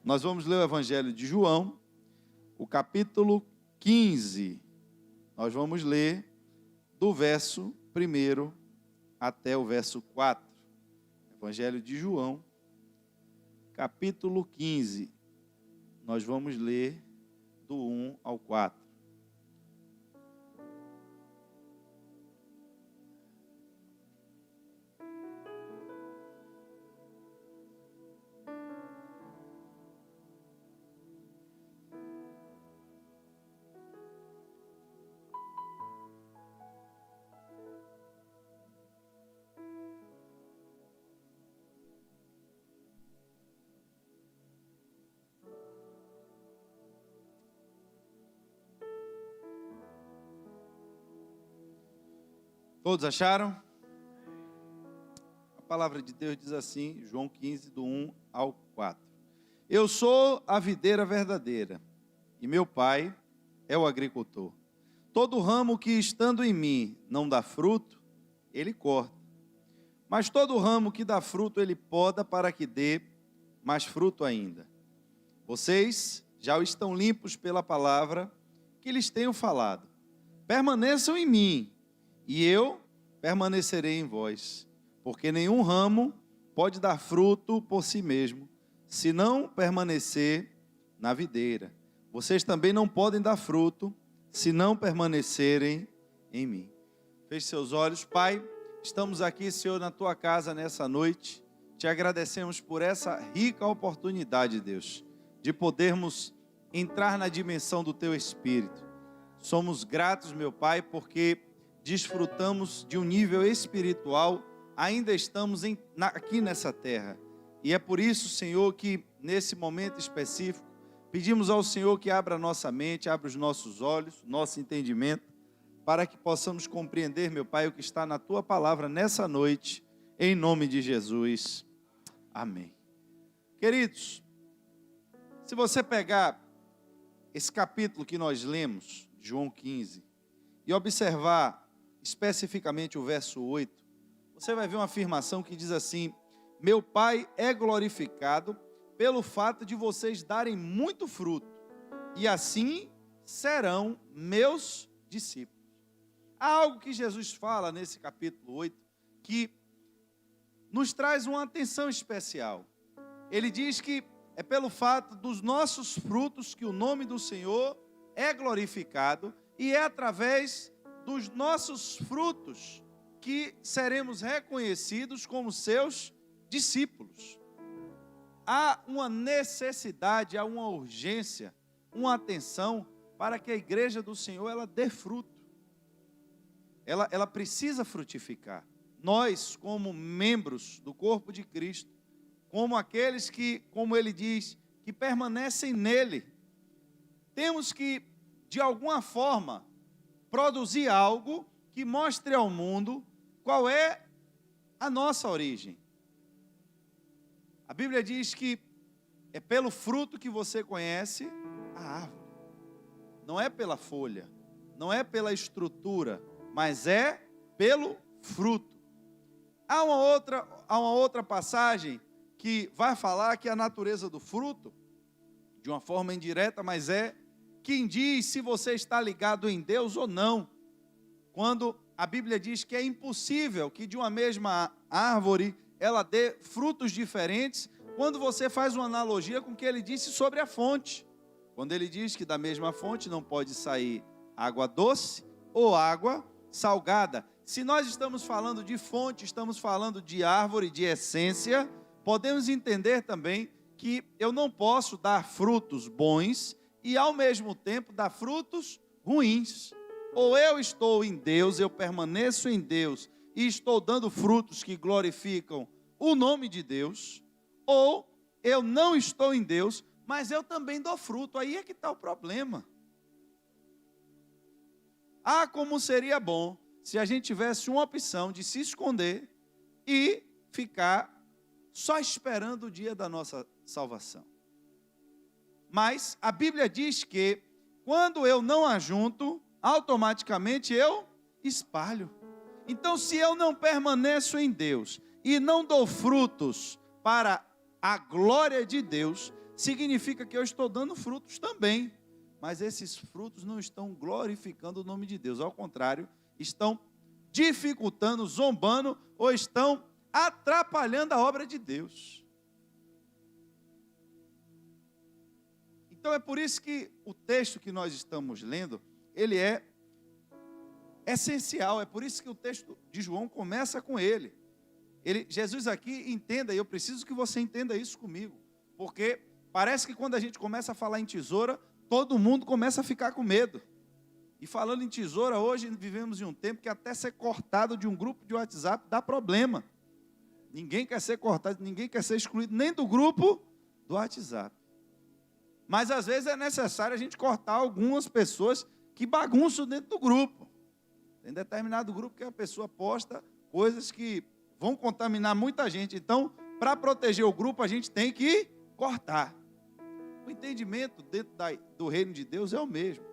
Nós vamos ler o Evangelho de João, o capítulo 15. Nós vamos ler do verso 1 até o verso 4. Evangelho de João, capítulo 15. Nós vamos ler do 1 ao 4. Todos acharam? A palavra de Deus diz assim, João 15, do 1 ao 4. Eu sou a videira verdadeira, e meu pai é o agricultor. Todo ramo que estando em mim não dá fruto, ele corta. Mas todo ramo que dá fruto, ele poda para que dê mais fruto ainda. Vocês já estão limpos pela palavra que lhes tenho falado. Permaneçam em mim, e eu permanecerei em vós, porque nenhum ramo pode dar fruto por si mesmo, se não permanecer na videira. Vocês também não podem dar fruto, se não permanecerem em mim. Feche seus olhos. Pai, estamos aqui, Senhor, na Tua casa nessa noite. Te agradecemos por essa rica oportunidade, Deus, de podermos entrar na dimensão do Teu Espírito. Somos gratos, meu Pai, porque desfrutamos de um nível espiritual, ainda estamos aqui nessa terra. E é por isso, Senhor, que nesse momento específico, pedimos ao Senhor que abra a nossa mente, abra os nossos olhos, nosso entendimento, para que possamos compreender, meu Pai, o que está na Tua palavra nessa noite, em nome de Jesus. Amém. Queridos, se você pegar esse capítulo que nós lemos, João 15, e observar especificamente o verso 8, você vai ver uma afirmação que diz assim: meu Pai é glorificado pelo fato de vocês darem muito fruto, e assim serão meus discípulos. Há algo que Jesus fala nesse capítulo 8 que nos traz uma atenção especial. Ele diz que é pelo fato dos nossos frutos que o nome do Senhor é glorificado, e é através dos nossos frutos que seremos reconhecidos como seus discípulos. Há uma necessidade, há uma urgência, uma atenção para que a igreja do Senhor ela dê fruto. Ela precisa frutificar. Nós, como membros do corpo de Cristo, como aqueles que, como ele diz, que permanecem nele, temos que, de alguma forma, produzir algo que mostre ao mundo qual é a nossa origem. A Bíblia diz que é pelo fruto que você conhece a árvore. Não é pela folha, não é pela estrutura, mas é pelo fruto. Há uma outra passagem que vai falar que a natureza do fruto, de uma forma indireta, mas é quem diz se você está ligado em Deus ou não. Quando a Bíblia diz que é impossível que de uma mesma árvore ela dê frutos diferentes, quando você faz uma analogia com o que ele disse sobre a fonte. Quando ele diz que da mesma fonte não pode sair água doce ou água salgada. Se nós estamos falando de fonte, estamos falando de árvore, de essência, podemos entender também que eu não posso dar frutos bons e ao mesmo tempo dar frutos ruins. Ou eu estou em Deus, eu permaneço em Deus e estou dando frutos que glorificam o nome de Deus, ou eu não estou em Deus, mas eu também dou fruto. Aí é que está o problema. Ah, como seria bom se a gente tivesse uma opção de se esconder e ficar só esperando o dia da nossa salvação. Mas a Bíblia diz que quando eu não ajunto, automaticamente eu espalho. Então, se eu não permaneço em Deus e não dou frutos para a glória de Deus, significa que eu estou dando frutos também. Mas esses frutos não estão glorificando o nome de Deus. Ao contrário, estão dificultando, zombando ou estão atrapalhando a obra de Deus. Então é por isso que o texto que nós estamos lendo, ele é essencial. É por isso que o texto de João começa com ele. Jesus aqui, entenda, e eu preciso que você entenda isso comigo, porque parece que quando a gente começa a falar em tesoura, todo mundo começa a ficar com medo. E falando em tesoura, hoje vivemos em um tempo que até ser cortado de um grupo de WhatsApp dá problema. Ninguém quer ser cortado, ninguém quer ser excluído, nem do grupo do WhatsApp. Mas às vezes é necessário a gente cortar algumas pessoas que bagunçam dentro do grupo. Tem determinado grupo que a pessoa posta coisas que vão contaminar muita gente. Então, para proteger o grupo, a gente tem que cortar. O entendimento dentro do reino de Deus é o mesmo.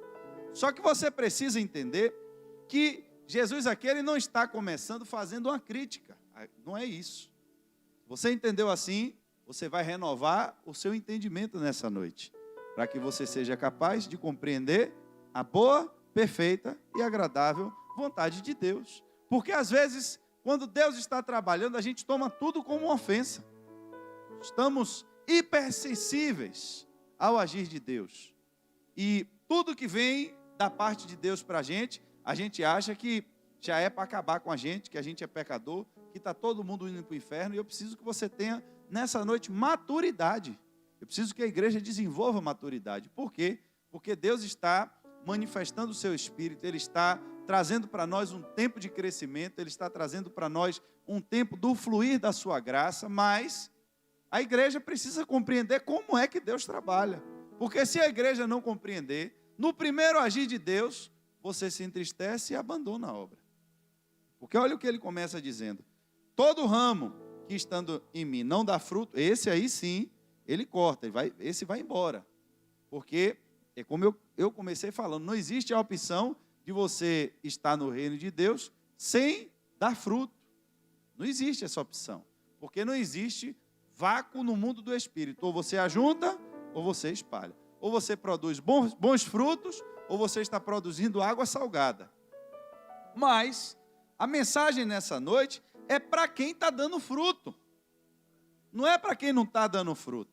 Só que você precisa entender que Jesus aqui, ele não está começando fazendo uma crítica. Não é isso. Você entendeu assim, você vai renovar o seu entendimento nessa noite, para que você seja capaz de compreender a boa, perfeita e agradável vontade de Deus. Porque às vezes, quando Deus está trabalhando, a gente toma tudo como uma ofensa. Estamos hipersensíveis ao agir de Deus. E tudo que vem da parte de Deus para a gente acha que já é para acabar com a gente, que a gente é pecador, que está todo mundo indo para o inferno. E eu preciso que você tenha, nessa noite, maturidade. Eu preciso que a igreja desenvolva maturidade. Por quê? Porque Deus está manifestando o seu Espírito, Ele está trazendo para nós um tempo de crescimento, Ele está trazendo para nós um tempo do fluir da sua graça, mas a igreja precisa compreender como é que Deus trabalha. Porque se a igreja não compreender, no primeiro agir de Deus, você se entristece e abandona a obra. Porque olha o que ele começa dizendo: todo ramo que estando em mim não dá fruto, esse aí sim, ele corta, esse vai embora. Porque, é como eu comecei falando, não existe a opção de você estar no reino de Deus sem dar fruto. Não existe essa opção. Porque não existe vácuo no mundo do Espírito. Ou você ajunta, ou você espalha. Ou você produz bons frutos, ou você está produzindo água salgada. Mas a mensagem nessa noite é para quem está dando fruto. Não é para quem não está dando fruto.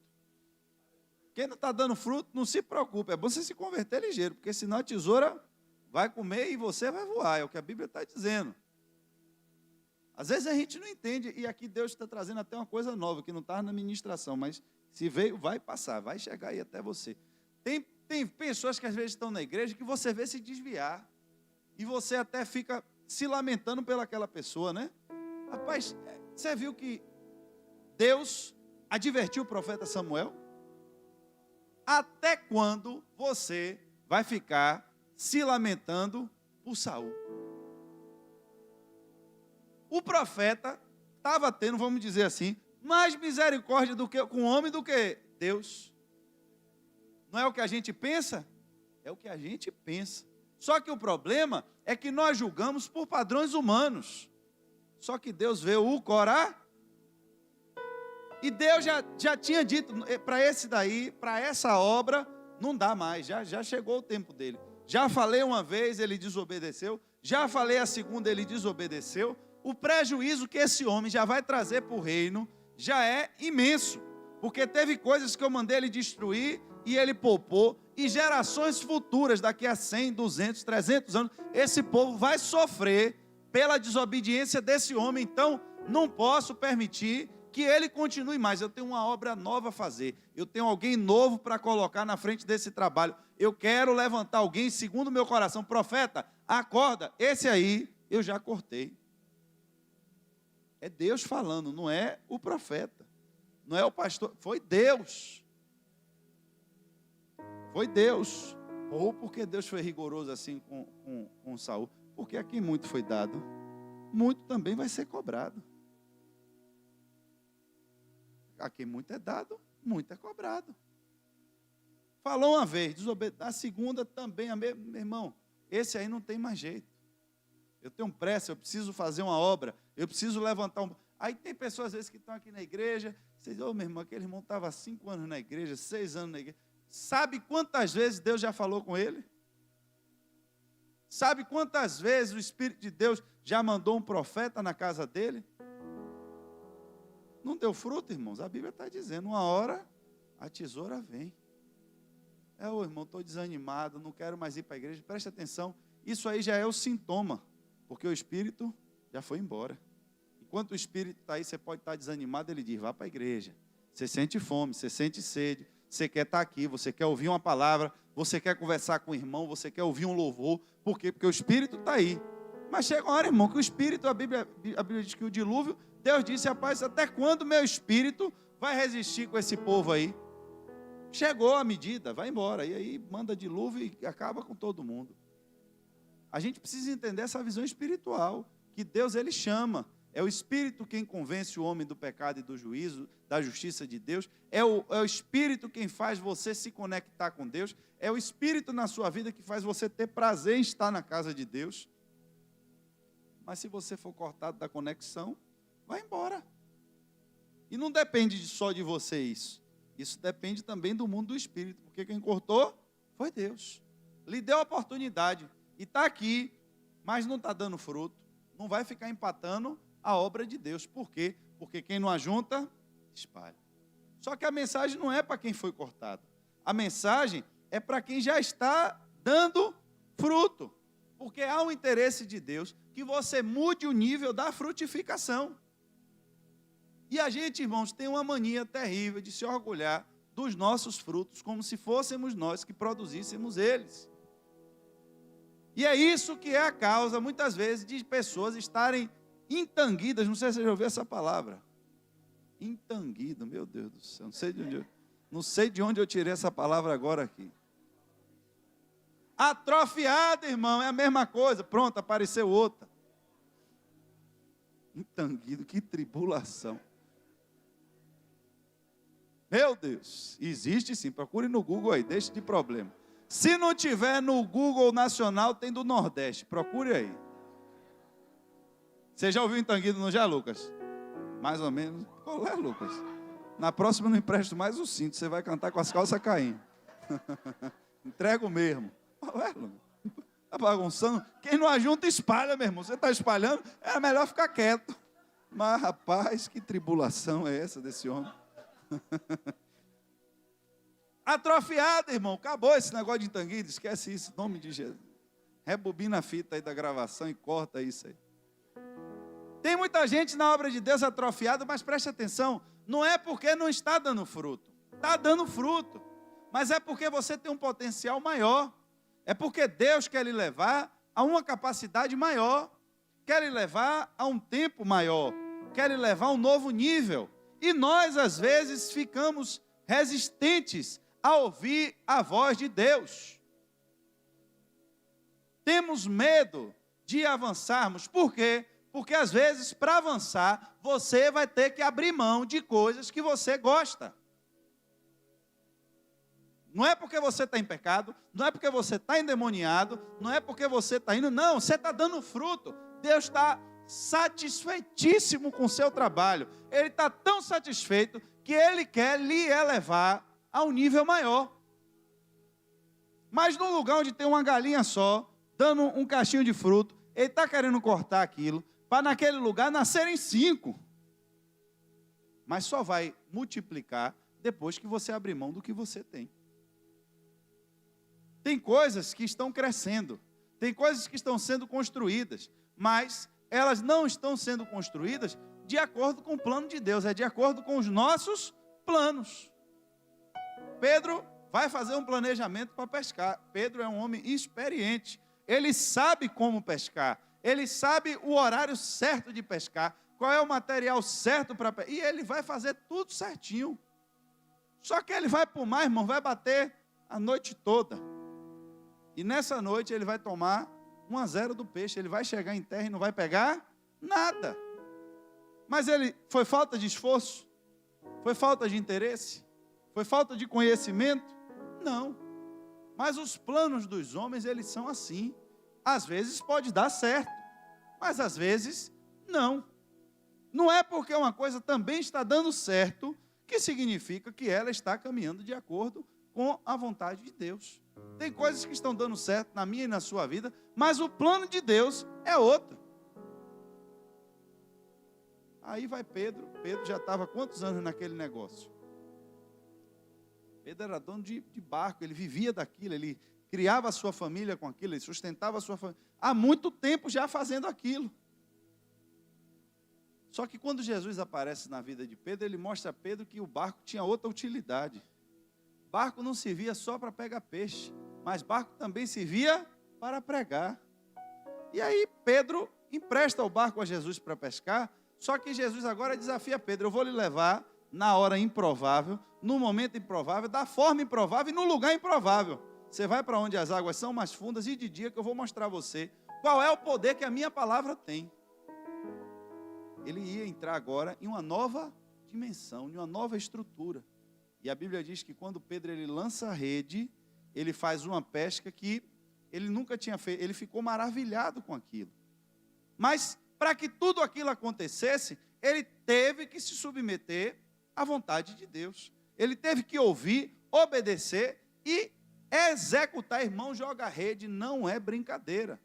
Quem não está dando fruto, não se preocupe. É bom você se converter ligeiro, porque senão a tesoura vai comer e você vai voar. É o que a Bíblia está dizendo. Às vezes a gente não entende, e aqui Deus está trazendo até uma coisa nova, que não está na ministração, mas se veio, vai passar, vai chegar aí até você. Tem pessoas que às vezes estão na igreja que você vê se desviar, e você até fica se lamentando pelaquela pessoa, né? Rapaz, você viu que Deus advertiu o profeta Samuel? Até quando você vai ficar se lamentando por Saul? O profeta estava tendo, vamos dizer assim, mais misericórdia com o homem do que Deus. Não é o que a gente pensa? É o que a gente pensa. Só que o problema é que nós julgamos por padrões humanos. Só que Deus vê o coração. E Deus já tinha dito para esse daí, para essa obra, não dá mais, já chegou o tempo dele. Já falei uma vez, ele desobedeceu. Já falei a segunda, ele desobedeceu. O prejuízo que esse homem já vai trazer para o reino já é imenso. Porque teve coisas que eu mandei ele destruir e ele poupou. E gerações futuras, daqui a 100, 200, 300 anos, esse povo vai sofrer pela desobediência desse homem. Então, não posso permitir que ele continue mais. Eu tenho uma obra nova a fazer. Eu tenho alguém novo para colocar na frente desse trabalho. Eu quero levantar alguém segundo o meu coração. Profeta, acorda. Esse aí eu já cortei. É Deus falando, não é o profeta. Não é o pastor. Foi Deus. Foi Deus. Ou porque Deus foi rigoroso assim com Saul. Porque a quem muito foi dado, muito também vai ser cobrado. A quem muito é dado, muito é cobrado. Falou uma vez, desobedeceu. A segunda também, meu irmão, esse aí não tem mais jeito. Eu tenho pressa, eu preciso fazer uma obra, eu preciso levantar um... Aí tem pessoas às vezes que estão aqui na igreja, Você diz, meu irmão, aquele irmão estava 5 anos na igreja, 6 anos na igreja. Sabe quantas vezes Deus já falou com ele? Sabe quantas vezes o Espírito de Deus já mandou um profeta na casa dele? Não deu fruto, irmãos? A Bíblia está dizendo, uma hora a tesoura vem. Irmão, estou desanimado, não quero mais ir para a igreja. Preste atenção, isso aí já é o sintoma, porque o Espírito já foi embora. Enquanto o Espírito está aí, você pode estar desanimado, ele diz, vá para a igreja. Você sente fome, você sente sede, você quer estar aqui, você quer ouvir uma palavra, você quer conversar com o irmão, você quer ouvir um louvor. Por quê? Porque o Espírito está aí. Mas chega uma hora, irmão, que o Espírito, a Bíblia diz que o dilúvio, Deus disse, rapaz, até quando meu Espírito vai resistir com esse povo aí? Chegou a medida, vai embora. E aí manda dilúvio e acaba com todo mundo. A gente precisa entender essa visão espiritual, que Deus, ele chama. É o Espírito quem convence o homem do pecado e do juízo, da justiça de Deus. É o Espírito quem faz você se conectar com Deus. É o Espírito na sua vida que faz você ter prazer em estar na casa de Deus. Mas se você for cortado da conexão, vai embora. E não depende só de você isso. Isso depende também do mundo do Espírito. Porque quem cortou foi Deus. Lhe deu a oportunidade. E está aqui, mas não está dando fruto. Não vai ficar empatando a obra de Deus. Por quê? Porque quem não ajunta, espalha. Só que a mensagem não é para quem foi cortado. A mensagem é para quem já está dando fruto. Porque há um interesse de Deus que você mude o nível da frutificação. E a gente, irmãos, tem uma mania terrível de se orgulhar dos nossos frutos, como se fôssemos nós que produzíssemos eles. E é isso que é a causa, muitas vezes, de pessoas estarem entanguidas. Não sei se você já ouviu essa palavra. Entanguido, meu Deus do céu. Não sei de onde eu tirei essa palavra agora aqui. Atrofiado, irmão, é a mesma coisa. Pronto, apareceu outra. Entanguido, que tribulação. Meu Deus, existe sim, procure no Google aí, deixe de problema. Se não tiver no Google Nacional, tem do Nordeste, procure aí. Você já ouviu entanguido, não já, Lucas? Mais ou menos. Qual é, Lucas? Na próxima eu não empresto mais o cinto, você vai cantar com as calças caindo. Entrego mesmo. Qual é, Lucas? Está bagunçando? Quem não ajunta, espalha, meu irmão. Você está espalhando, é melhor ficar quieto. Mas, rapaz, que tribulação é essa desse homem? Atrofiado, irmão. Acabou esse negócio de entanguido. Esquece isso, em nome de Jesus. Rebobina a fita aí da gravação e corta isso aí. Tem muita gente na obra de Deus atrofiada, mas preste atenção. Não é porque não está dando fruto. Está dando fruto. Mas é porque você tem um potencial maior. É porque Deus quer lhe levar a uma capacidade maior. Quer lhe levar a um tempo maior. Quer lhe levar a um novo nível. E nós, às vezes, ficamos resistentes a ouvir a voz de Deus. Temos medo de avançarmos. Por quê? Porque, às vezes, para avançar, você vai ter que abrir mão de coisas que você gosta. Não é porque você está em pecado, não é porque você está endemoniado, não é porque você está indo, não, você está dando fruto. Deus está satisfeitíssimo com o seu trabalho. Ele está tão satisfeito que Ele quer lhe elevar a um nível maior. Mas num lugar onde tem uma galinha só, dando um cachinho de fruto, Ele está querendo cortar aquilo, para naquele lugar nascerem 5. Mas só vai multiplicar depois que você abrir mão do que você tem. Tem coisas que estão crescendo, tem coisas que estão sendo construídas, mas elas não estão sendo construídas de acordo com o plano de Deus, é de acordo com os nossos planos. Pedro vai fazer um planejamento para pescar. Pedro é um homem experiente, ele sabe como pescar, ele sabe o horário certo de pescar, qual é o material certo para pescar, e ele vai fazer tudo certinho. Só que ele vai para o mar, irmão, vai bater a noite toda. E nessa noite ele vai tomar 1-0 do peixe, ele vai chegar em terra e não vai pegar nada. Mas foi falta de esforço? Foi falta de interesse? Foi falta de conhecimento? Não. Mas os planos dos homens, eles são assim. Às vezes pode dar certo, mas às vezes não. Não é porque uma coisa também está dando certo que significa que ela está caminhando de acordo com a vontade de Deus. Tem coisas que estão dando certo na minha e na sua vida, mas o plano de Deus é outro. Aí vai Pedro. Pedro já estava há quantos anos naquele negócio? Pedro era dono de barco, ele vivia daquilo, ele criava a sua família com aquilo, ele sustentava a sua família. Há muito tempo já fazendo aquilo. Só que quando Jesus aparece na vida de Pedro, ele mostra a Pedro que o barco tinha outra utilidade. Barco não servia só para pegar peixe, mas barco também servia para pregar. E aí Pedro empresta o barco a Jesus para pescar, só que Jesus agora desafia Pedro: eu vou lhe levar na hora improvável, no momento improvável, da forma improvável e no lugar improvável. Você vai para onde as águas são mais fundas e de dia que eu vou mostrar a você qual é o poder que a minha palavra tem. Ele ia entrar agora em uma nova dimensão, em uma nova estrutura. E a Bíblia diz que quando Pedro ele lança a rede, ele faz uma pesca que ele nunca tinha feito, ele ficou maravilhado com aquilo. Mas para que tudo aquilo acontecesse, ele teve que se submeter à vontade de Deus. Ele teve que ouvir, obedecer e executar. Irmão, joga rede não é brincadeira.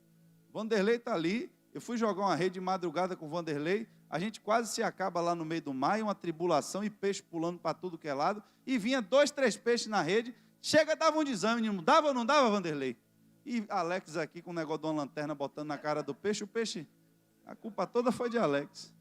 Vanderlei está ali, eu fui jogar uma rede de madrugada com o Vanderlei, a gente quase se acaba lá no meio do mar, uma tribulação e peixe pulando para tudo que é lado, e vinha 2, 3 peixes na rede, chega, dava um desânimo, não dava ou não dava, Vanderlei? E Alex aqui com o negócio de uma lanterna botando na cara do peixe, o peixe, a culpa toda foi de Alex.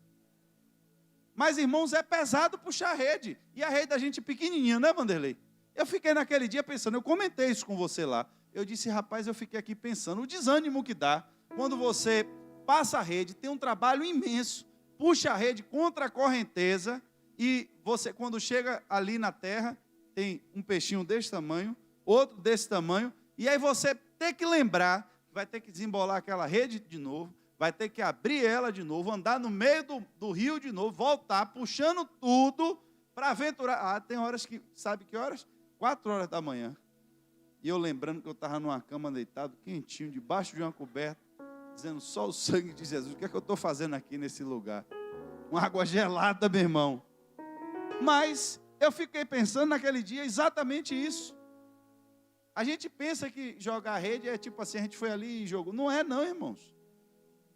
Mas, irmãos, é pesado puxar a rede, e a rede da gente é pequenininha, né, Vanderlei? Eu fiquei naquele dia pensando, eu comentei isso com você lá, eu disse, rapaz, eu fiquei aqui pensando, o desânimo que dá, quando você passa a rede, tem um trabalho imenso, puxa a rede contra a correnteza, e você, quando chega ali na terra, tem um peixinho desse tamanho, outro desse tamanho, e aí você tem que lembrar, vai ter que desembolar aquela rede de novo, vai ter que abrir ela de novo, andar no meio do rio de novo, voltar, puxando tudo, para aventurar. Tem horas que, sabe que horas? 4 horas da manhã. E eu lembrando que eu estava numa cama deitado, quentinho, debaixo de uma coberta, dizendo, só o sangue de Jesus, o que é que eu estou fazendo aqui nesse lugar? Uma água gelada, meu irmão. Mas eu fiquei pensando naquele dia exatamente isso. A gente pensa que jogar rede é tipo assim, a gente foi ali e jogou. Não é não, irmãos.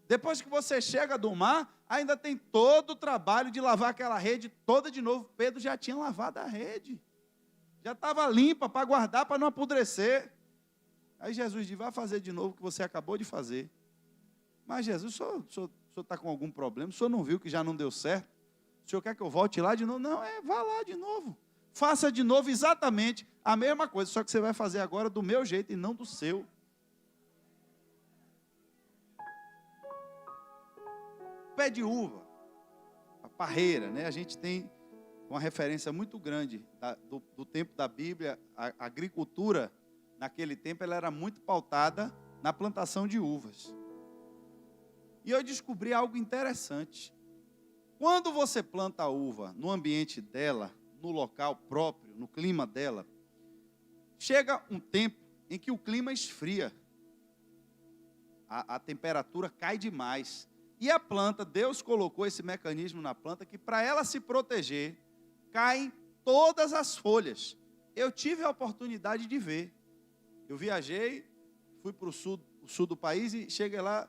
Depois que você chega do mar, ainda tem todo o trabalho de lavar aquela rede toda de novo. Pedro já tinha lavado a rede. Já estava limpa para guardar, para não apodrecer. Aí Jesus diz, vai fazer de novo o que você acabou de fazer. Mas Jesus, o senhor está com algum problema? O senhor não viu que já não deu certo? O senhor quer que eu volte lá de novo? Não, vá lá de novo. Faça de novo exatamente a mesma coisa, só que você vai fazer agora do meu jeito e não do seu. Pé de uva, a parreira, né? A gente tem uma referência muito grande do tempo da Bíblia. A agricultura, naquele tempo, ela era muito pautada na plantação de uvas. E eu descobri algo interessante. Quando você planta a uva no ambiente dela, no local próprio, no clima dela, chega um tempo em que o clima esfria. A temperatura cai demais. E a planta, Deus colocou esse mecanismo na planta que para ela se proteger, caem todas as folhas. Eu tive a oportunidade de ver. Eu viajei, fui para o sul do país e cheguei lá,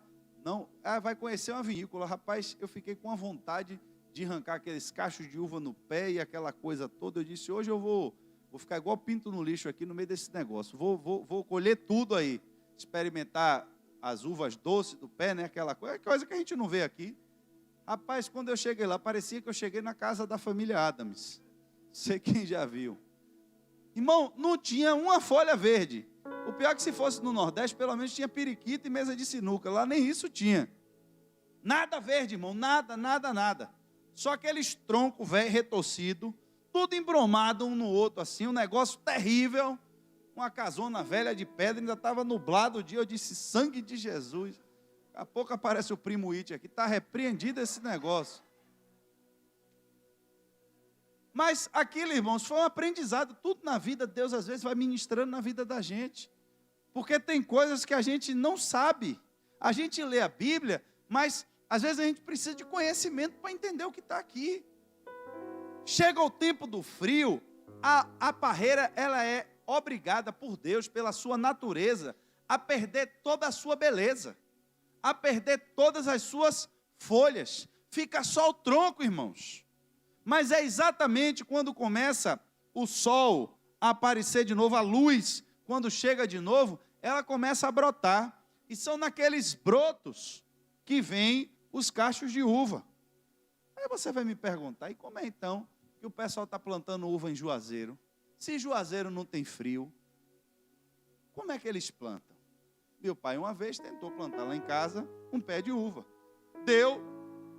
vai conhecer uma vinícola. Rapaz, eu fiquei com a vontade de arrancar aqueles cachos de uva no pé e aquela coisa toda. Eu disse, hoje eu vou ficar igual pinto no lixo aqui no meio desse negócio. Vou colher tudo aí, experimentar as uvas doces do pé, né? Aquela coisa que a gente não vê aqui. Rapaz, quando eu cheguei lá, parecia que eu cheguei na casa da família Adams. Sei quem já viu. Irmão, não tinha uma folha verde. O pior é que se fosse no Nordeste, pelo menos tinha periquita e mesa de sinuca. Lá nem isso tinha. Nada verde, irmão, nada. Só aqueles troncos velho retorcido, tudo embromado um no outro assim, um negócio terrível. Uma casona velha de pedra, ainda estava nublado o dia, eu disse, sangue de Jesus. Daqui a pouco aparece o primo It aqui, está repreendido esse negócio. Mas aquilo, irmãos, foi um aprendizado. Tudo na vida, Deus às vezes vai ministrando na vida da gente. Porque tem coisas que a gente não sabe. A gente lê a Bíblia, mas às vezes a gente precisa de conhecimento para entender o que está aqui. Chega o tempo do frio, a parreira ela é obrigada por Deus, pela sua natureza, a perder toda a sua beleza, a perder todas as suas folhas. Fica só o tronco, irmãos. Mas é exatamente quando começa o sol a aparecer de novo, a luz, quando chega de novo, ela começa a brotar. E são naqueles brotos que vêm os cachos de uva. Aí você vai me perguntar, e como é então que o pessoal está plantando uva em Juazeiro? Se Juazeiro não tem frio, como é que eles plantam? Meu pai uma vez tentou plantar lá em casa um pé de uva. Deu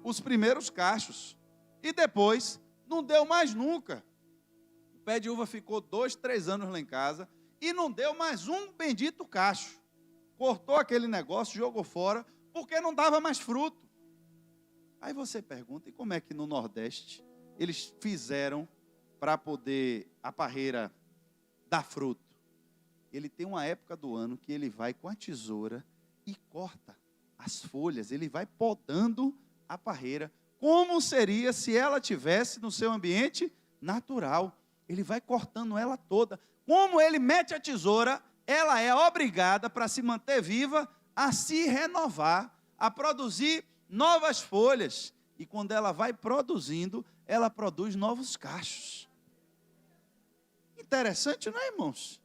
os primeiros cachos. E depois não deu mais nunca. O pé de uva ficou 2, 3 anos lá em casa e não deu mais um bendito cacho. Cortou aquele negócio, jogou fora, porque não dava mais fruto. Aí você pergunta, e como é que no Nordeste eles fizeram para poder a parreira dar fruto? Ele tem uma época do ano que ele vai com a tesoura e corta as folhas, ele vai podando a parreira, como seria se ela tivesse no seu ambiente natural. Ele vai cortando ela toda. Como ele mete a tesoura, ela é obrigada, para se manter viva, a se renovar, a produzir novas folhas. E quando ela vai produzindo, ela produz novos cachos. Interessante, não é, irmãos?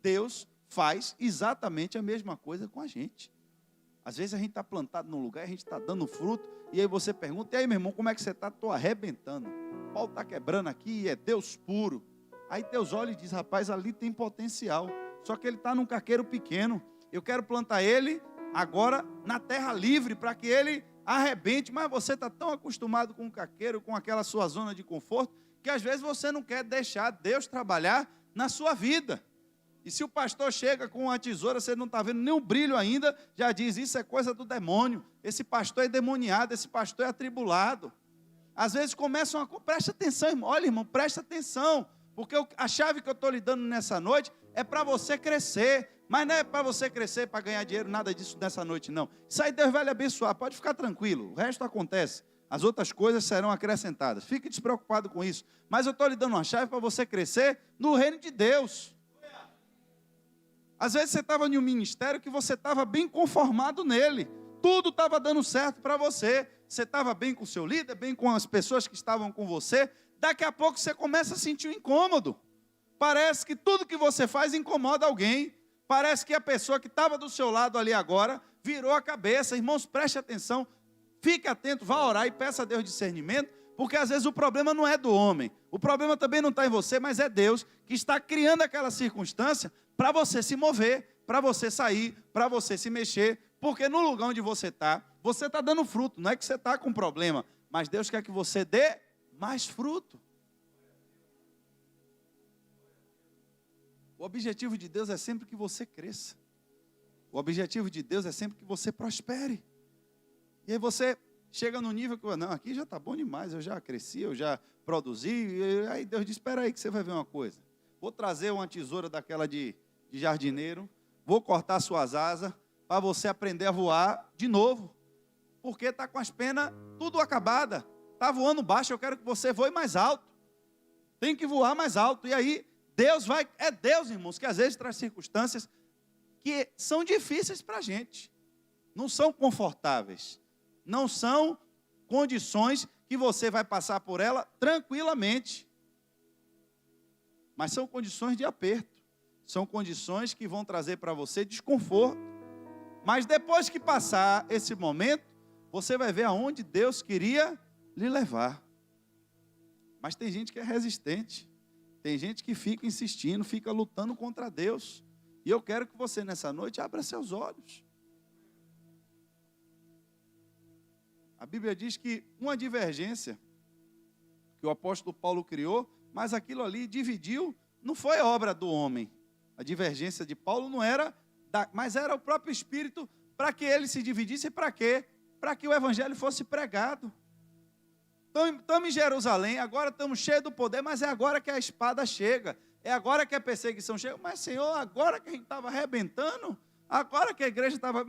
Deus faz exatamente a mesma coisa com a gente. Às vezes a gente está plantado num lugar, a gente está dando fruto, e aí você pergunta, e aí, meu irmão, como é que você está? Estou arrebentando. O pau está quebrando aqui, é Deus puro. Aí Deus olha e diz, rapaz, ali tem potencial, só que ele está num caqueiro pequeno. Eu quero plantar ele agora na terra livre, para que ele arrebente, mas você está tão acostumado com o caqueiro, com aquela sua zona de conforto, que às vezes você não quer deixar Deus trabalhar na sua vida. E se o pastor chega com uma tesoura, você não está vendo nem o brilho ainda, já diz, isso é coisa do demônio, esse pastor é demoniado, esse pastor é atribulado. Às vezes começam a... Presta atenção, irmão, olha, irmão, presta atenção, porque a chave que eu estou lhe dando nessa noite é para você crescer, mas não é para você crescer, para ganhar dinheiro, nada disso nessa noite, não. Isso aí Deus vai lhe abençoar, pode ficar tranquilo, o resto acontece. As outras coisas serão acrescentadas, fique despreocupado com isso. Mas eu estou lhe dando uma chave para você crescer no reino de Deus. Às vezes você estava em um ministério que você estava bem conformado nele. Tudo estava dando certo para você. Você estava bem com o seu líder, bem com as pessoas que estavam com você. Daqui a pouco você começa a sentir um incômodo. Parece que tudo que você faz incomoda alguém. Parece que a pessoa que estava do seu lado ali agora virou a cabeça. Irmãos, preste atenção. Fique atento, vá orar e peça a Deus discernimento. Porque às vezes o problema não é do homem. O problema também não está em você, mas é Deus que está criando aquela circunstância para você se mover, para você sair, para você se mexer, porque no lugar onde você está dando fruto, não é que você está com problema, mas Deus quer que você dê mais fruto. O objetivo de Deus é sempre que você cresça, o objetivo de Deus é sempre que você prospere, e aí você chega no nível que, não, aqui já está bom demais, eu já cresci, eu já produzi, e aí Deus diz, espera aí que você vai ver uma coisa, vou trazer uma tesoura daquela de jardineiro, vou cortar suas asas, para você aprender a voar de novo, porque está com as penas tudo acabada, está voando baixo, eu quero que você voe mais alto, tem que voar mais alto, e aí Deus vai, é Deus, irmãos, que às vezes traz circunstâncias que são difíceis para a gente, não são confortáveis, não são condições que você vai passar por ela tranquilamente, mas são condições de aperto, são condições que vão trazer para você desconforto, mas depois que passar esse momento, você vai ver aonde Deus queria lhe levar. Mas tem gente que é resistente, tem gente que fica insistindo, fica lutando contra Deus, e eu quero que você nessa noite abra seus olhos. A Bíblia diz que uma divergência que o apóstolo Paulo criou, mas aquilo ali dividiu, não foi obra do homem. A divergência de Paulo não era, mas era o próprio Espírito, para que ele se dividisse, para quê? Para que o Evangelho fosse pregado. Estamos em Jerusalém, agora estamos cheios do poder, mas é agora que a espada chega, é agora que a perseguição chega, mas Senhor, agora que a gente estava arrebentando, agora que a igreja estava,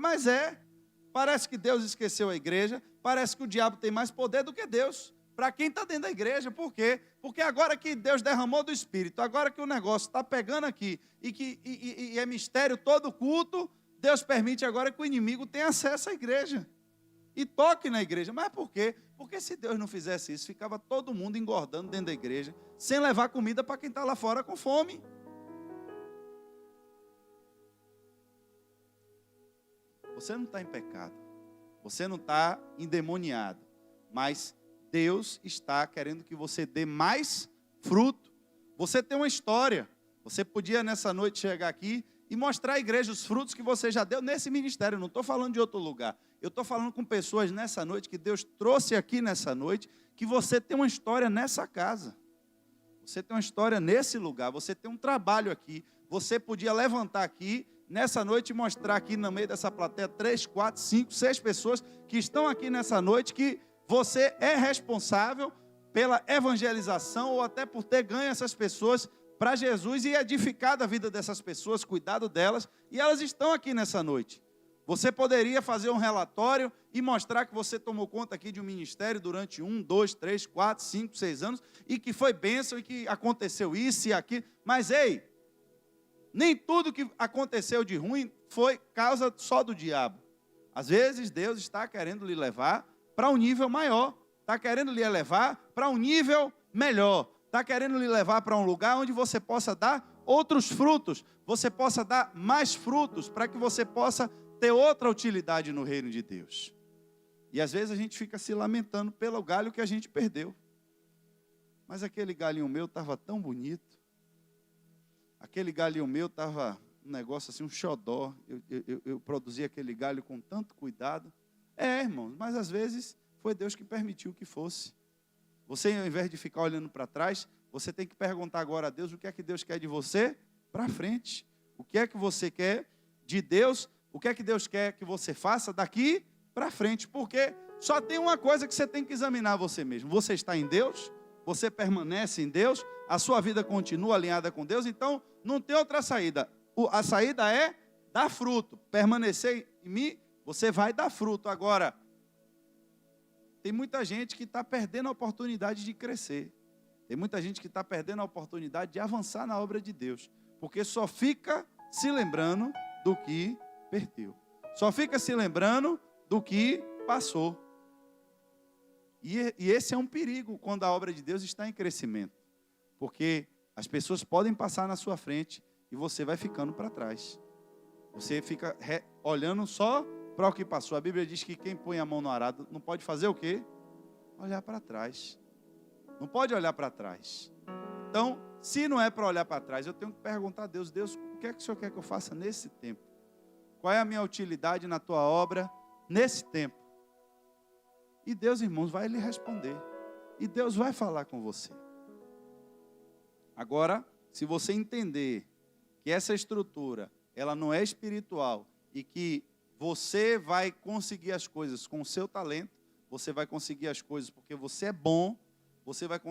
parece que Deus esqueceu a igreja, parece que o diabo tem mais poder do que Deus, para quem está dentro da igreja. Por quê? Porque agora que Deus derramou do Espírito, agora que o negócio está pegando aqui, e é mistério todo culto, Deus permite agora que o inimigo tenha acesso à igreja. E toque na igreja. Mas por quê? Porque se Deus não fizesse isso, ficava todo mundo engordando dentro da igreja, sem levar comida para quem está lá fora com fome. Você não está em pecado. Você não está endemoniado. Mas Deus está querendo que você dê mais fruto. Você tem uma história. Você podia nessa noite chegar aqui e mostrar à igreja os frutos que você já deu nesse ministério. Eu não estou falando de outro lugar. Eu estou falando com pessoas nessa noite, que Deus trouxe aqui nessa noite, que você tem uma história nessa casa. Você tem uma história nesse lugar. Você tem um trabalho aqui. Você podia levantar aqui nessa noite e mostrar aqui no meio dessa plateia 3, 4, 5, 6 pessoas que estão aqui nessa noite, que você é responsável pela evangelização ou até por ter ganho essas pessoas para Jesus e edificado a vida dessas pessoas, cuidado delas, e elas estão aqui nessa noite. Você poderia fazer um relatório e mostrar que você tomou conta aqui de um ministério durante 1, 2, 3, 4, 5, 6 anos, e que foi bênção e que aconteceu isso e aquilo, mas ei, nem tudo que aconteceu de ruim foi causa só do diabo. Às vezes Deus está querendo lhe levar para um nível maior, está querendo lhe levar para um nível melhor, está querendo lhe levar para um lugar onde você possa dar outros frutos, você possa dar mais frutos, para que você possa ter outra utilidade no reino de Deus. E às vezes a gente fica se lamentando pelo galho que a gente perdeu. Mas aquele galinho meu estava tão bonito, aquele galinho meu estava um negócio assim, um xodó, eu produzi aquele galho com tanto cuidado. Irmãos, mas às vezes foi Deus que permitiu que fosse. Você, ao invés de ficar olhando para trás, você tem que perguntar agora a Deus o que é que Deus quer de você para frente. O que é que você quer de Deus? O que é que Deus quer que você faça daqui para frente? Porque só tem uma coisa que você tem que examinar você mesmo. Você está em Deus? Você permanece em Deus? A sua vida continua alinhada com Deus? Então, não tem outra saída. A saída é dar fruto. Permanecer em mim, você vai dar fruto. Agora, tem muita gente que está perdendo a oportunidade de crescer. Tem muita gente que está perdendo a oportunidade de avançar na obra de Deus. Porque só fica se lembrando do que perdeu. Só fica se lembrando do que passou. E esse é um perigo quando a obra de Deus está em crescimento. Porque as pessoas podem passar na sua frente e você vai ficando para trás. Você fica olhando só para o que passou. A Bíblia diz que quem põe a mão no arado não pode fazer o quê? Olhar para trás. Não pode olhar para trás. Então, se não é para olhar para trás, eu tenho que perguntar a Deus, Deus, o que é que o Senhor quer que eu faça nesse tempo? Qual é a minha utilidade na tua obra nesse tempo? E Deus, irmãos, vai lhe responder. E Deus vai falar com você. Agora, se você entender que essa estrutura, ela não é espiritual e que você vai conseguir as coisas com o seu talento, você vai conseguir as coisas porque você é bom,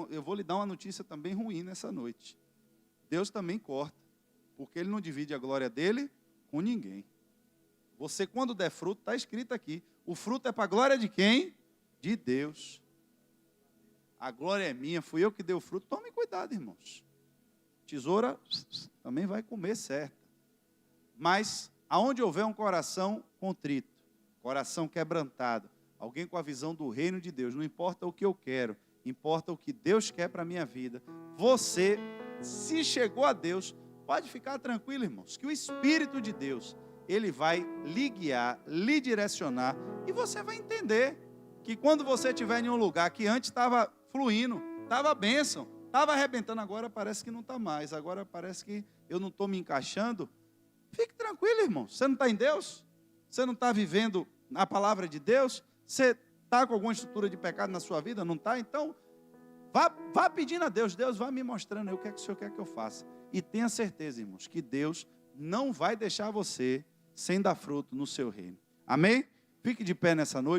eu vou lhe dar uma notícia também ruim nessa noite. Deus também corta, porque Ele não divide a glória dEle com ninguém. Você, quando der fruto, está escrito aqui, o fruto é para a glória de quem? De Deus. A glória é minha, fui eu que dei o fruto. Tome cuidado, irmãos. Tesoura também vai comer certo. Mas aonde houver um coração contrito, coração quebrantado, alguém com a visão do reino de Deus, não importa o que eu quero, importa o que Deus quer para a minha vida. Você, se chegou a Deus, pode ficar tranquilo, irmãos, que o Espírito de Deus, Ele vai lhe guiar, lhe direcionar, e você vai entender que quando você estiver em um lugar que antes estava fluindo, estava bênção, estava arrebentando, agora parece que não está mais, agora parece que eu não estou me encaixando. Fique tranquilo, irmão. Você não está em Deus? Você não está vivendo a palavra de Deus? Você está com alguma estrutura de pecado na sua vida? Não está? Então, vá pedindo a Deus. Deus vai me mostrando aí o que é que o Senhor quer que eu faça. E tenha certeza, irmãos, que Deus não vai deixar você sem dar fruto no seu reino. Amém? Fique de pé nessa noite.